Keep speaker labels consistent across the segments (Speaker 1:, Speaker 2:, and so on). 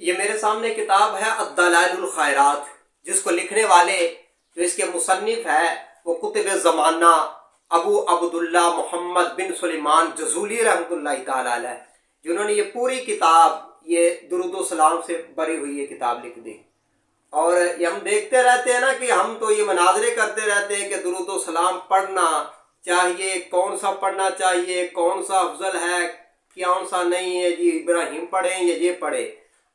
Speaker 1: یہ میرے سامنے کتاب ہے الدلائل الخیرات، جس کو لکھنے والے جو اس کے مصنف ہے وہ کتب زمانہ ابو عبداللہ محمد بن سلیمان جزولی رحمۃ اللہ تعالی علیہ، جنہوں نے یہ پوری کتاب یہ درود و سلام سے بری ہوئی یہ کتاب لکھ دی۔ اور یہ ہم دیکھتے رہتے ہیں نا کہ ہم تو یہ مناظرے کرتے رہتے ہیں کہ درود و سلام پڑھنا چاہیے، کون سا پڑھنا چاہیے، کون سا افضل ہے، کون سا نہیں ہے، جی ابراہیم پڑھیں یا یہ پڑھیں۔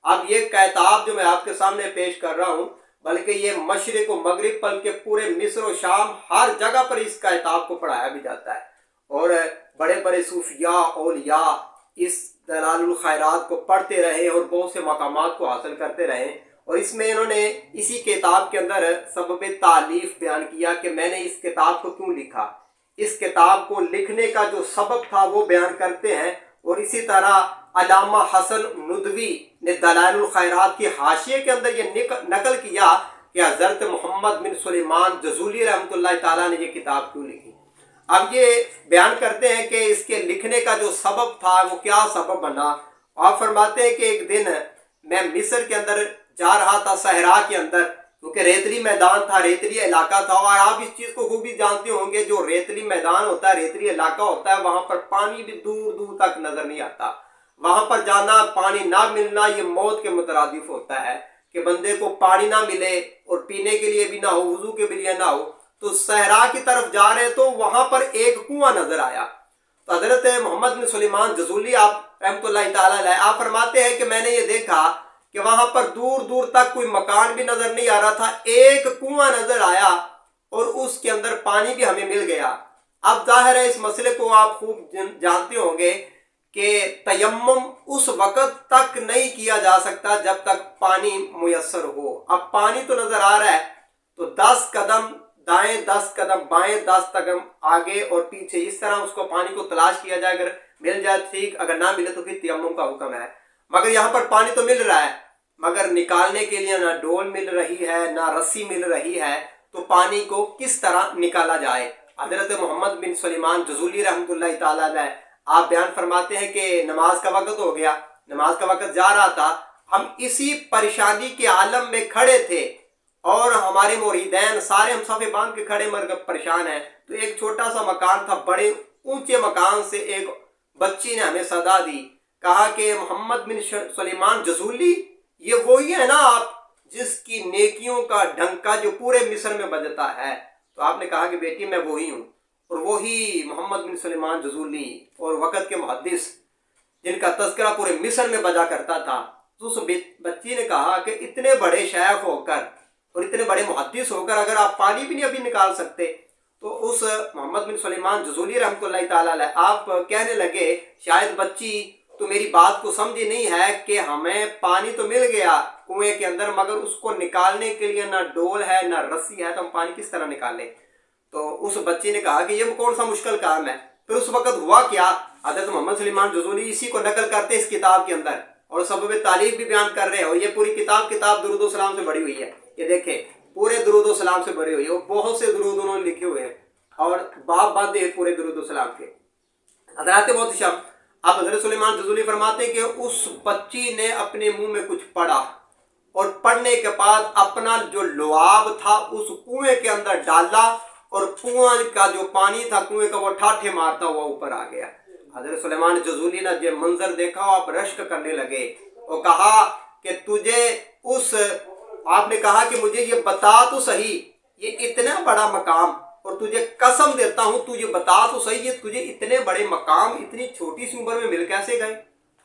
Speaker 1: اب یہ کتاب جو میں آپ کے سامنے پیش کر رہا ہوں، بلکہ یہ مشرق و مغرب بلکہ پورے مصر و شام ہر جگہ پر اس کتاب کو پڑھایا بھی جاتا ہے، اور بڑے بڑے صوفیاء اولیاء اس دلائل الخیرات کو پڑھتے رہے اور بہت سے مقامات کو حاصل کرتے رہے۔ اور اس میں انہوں نے اسی کتاب کے اندر سبب تالیف بیان کیا کہ میں نے اس کتاب کو کیوں لکھا، اس کتاب کو لکھنے کا جو سبب تھا وہ بیان کرتے ہیں۔ اور اسی طرح علامہ حسن ندوی نے دلائل الخیرات کی حاشیے کے اندر یہ نقل کیا کہ حضرت محمد بن سلیمان جزولی رحمۃ اللہ تعالیٰ نے یہ کتاب کیوں لکھی۔ اب یہ بیان کرتے ہیں کہ اس کے لکھنے کا جو سبب تھا وہ کیا سبب بنا۔ آپ فرماتے ہیں کہ ایک دن میں مصر کے اندر جا رہا تھا، صحرا کے اندر، کیونکہ ریتلی میدان تھا، ریتلی علاقہ تھا، اور آپ اس چیز کو خوبی جانتے ہوں گے، جو ریتلی میدان ہوتا ہے، ریتلی علاقہ ہوتا ہے، وہاں پر پانی بھی دور دور تک نظر نہیں آتا۔ وہاں پر جانا، پانی نہ ملنا، یہ موت کے مترادف ہوتا ہے کہ بندے کو پانی نہ ملے اور پینے کے لیے بھی نہ ہو، وضو کے لیے نہ ہو۔ تو صحرا کی طرف جا رہے تو وہاں پر ایک کنواں نظر آیا۔ تو حضرت محمد بن سلیمان جزولی آپ رحمۃ اللہ تعالیٰ علیہ آپ فرماتے ہیں کہ میں نے یہ دیکھا کہ وہاں پر دور دور تک کوئی مکان بھی نظر نہیں آ رہا تھا، ایک کنواں نظر آیا اور اس کے اندر پانی بھی ہمیں مل گیا۔ اب ظاہر ہے اس مسئلے کو آپ خوب جانتے ہوں گے کہ تیمم اس وقت تک نہیں کیا جا سکتا جب تک پانی میسر ہو۔ اب پانی تو نظر آ رہا ہے، تو 10 قدم دائیں، 10 قدم بائیں، 10 قدم آگے اور پیچھے، اس طرح اس کو پانی کو تلاش کیا جائے، اگر مل جائے ٹھیک، اگر نہ ملے تو پھر تیمم کا حکم ہے۔ مگر یہاں پر پانی تو مل رہا ہے، مگر نکالنے کے لیے نہ ڈول مل رہی ہے نہ رسی مل رہی ہے، تو پانی کو کس طرح نکالا جائے۔ حضرت محمد بن سلیمان جزولی رحمۃ اللہ تعالیٰ علیہ آپ بیان فرماتے ہیں کہ نماز کا وقت ہو گیا، نماز کا وقت جا رہا تھا، ہم اسی پریشانی کے عالم میں کھڑے تھے اور ہمارے مریدین سارے ہم صفے باندھ کے کھڑے مر پریشان ہیں۔ تو ایک چھوٹا سا مکان تھا، بڑے اونچے مکان سے ایک بچی نے ہمیں صدا دی، کہا کہ محمد بن سلیمان جزولی، یہ وہی ہے نا آپ جس کی نیکیوں کا ڈنکا جو پورے مصر میں بجتا ہے؟ تو آپ نے کہا کہ بیٹی میں وہی ہوں، اور وہی محمد بن سلیمان جزولی اور وقت کے محدث جن کا تذکرہ پورے مصر میں بجا کرتا تھا۔ تو اس بچی نے کہا کہ اتنے بڑے شیخ ہو کر اور اتنے بڑے محدث ہو کر اگر آپ پانی بھی نہیں ابھی نکال سکتے، تو اس محمد بن سلیمان جزولی رحمۃ اللہ تعالیٰ علیہ آپ کہنے لگے شاید بچی تو میری بات کو سمجھی نہیں ہے کہ ہمیں پانی تو مل گیا کنویں کے اندر، مگر اس کو نکالنے کے لیے نہ ڈول ہے نہ رسی ہے، تو ہم پانی کس طرح نکالیں؟ تو اس بچی نے کہا کہ یہ کون سا مشکل کام ہے۔ پھر اس وقت ہوا کیا، حضرت محمد سلیمان جزولی اسی کو نقل کرتے اس کتاب کے اندر اور سبب تعلیف بھی بیان کر رہے ہیں، اور یہ پوری کتاب درود و سلام سے بڑی ہوئی ہے۔ یہ دیکھیں پورے درود و سلام سے بڑی ہوئی ہے، اور بہت سے درود انہوں نے لکھے ہوئے ہیں اور باب باندھے ہیں پورے درود و سلام کے۔ حضرات محتشم، اب حضرت سلیمان جزولی فرماتے ہیں کہ اس بچی نے اپنے منہ میں کچھ پڑھا، اور پڑھنے کے بعد اپنا جو لعاب تھا اس کنویں کے اندر ڈالا، اور کنویں کا جو پانی تھا کنویں کا وہ ٹھاٹھے مارتا ہوا اوپر آ گیا۔ حضرت سلیمان جزولی نے یہ منظر دیکھا، آپ رشک کرنے لگے اور کہا کہ تجھے آپ نے کہا کہ مجھے یہ بتا تو صحیح، یہ اتنا بڑا مقام، اور تجھے قسم دیتا ہوں تو یہ بتا تو صحیح، یہ تجھے اتنے بڑے مقام اتنی چھوٹی سی عمر میں مل کیسے گئے؟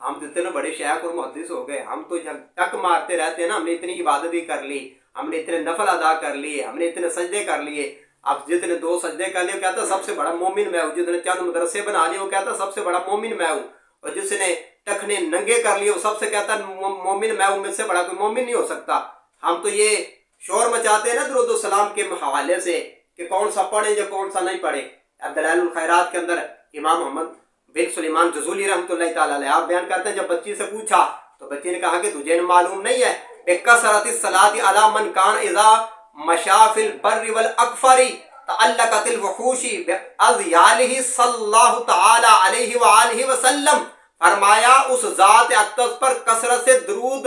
Speaker 1: ہم تو اتنے بڑے شیخ اور محدث ہو گئے، ہم تو ٹک مارتے رہتے ہیں نا، ہم نے اتنی عبادت بھی کر لی، ہم نے اتنے نفل ادا کر لیے، ہم نے اتنے سجدے کر لیے۔ اب جتنے 2 سجدے کر لیے وہ کہتا سب سے بڑا مومن میں ہوں، جتنے چند مدرسے بنا لیے وہ کہتا سب سے بڑا مومن میں ہوں، اور جس نے ٹخنے ننگے کر لیے وہ سب سے کہتا مومن میں ہوں، مجھ سے بڑا کوئی مومن نہیں ہو سکتا۔ ہم تو یہ شور مچاتے ہیں نا درود و سلام کے حوالے سے کہ کون سا پڑھیں یا کون سا نہیں پڑھیں۔ اب دلائل الخیرات کے اندر امام محمد بن سلیمان جزولی رحمۃ اللہ تعالیٰ علیہ آپ بیان کرتے ہیں جب بچی سے پوچھا تو بچی نے کہا کہ تجھے معلوم نہیں ہے بکثرۃ الصلاۃ علی من کان اذا مشى فی البر والاکفر تعلقت الوحوش باذیالہ صلی اللہ تعالی علیہ وآلہ وسلم، فرمایا اس ذات اقدس پر کثرت سے درود